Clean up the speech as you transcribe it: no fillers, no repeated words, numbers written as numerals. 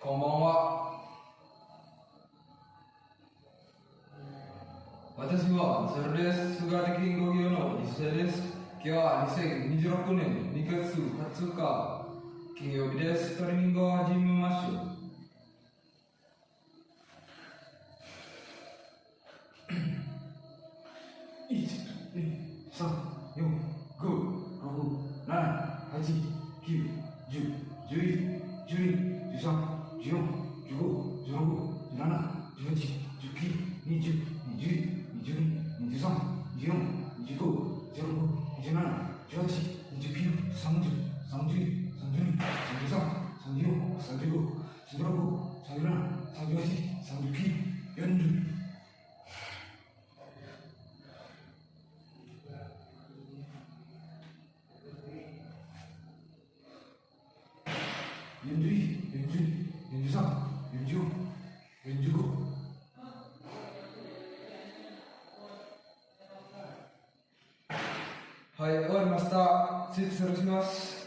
こんばんは。私はゼロです。数学的言語業の西田です。今日は2026年2月20日金曜日です。トレーニングを始めましょう。1、2、3、4、5、6、7、8、9、10、11、12、13、14、15、16、17、18、19、20、21、22、23、24、25、26、27、28、29、30、31、32、33、34、35、36、37、38、39、40。42、42、43、44、45。はい、終わりました。設置するします。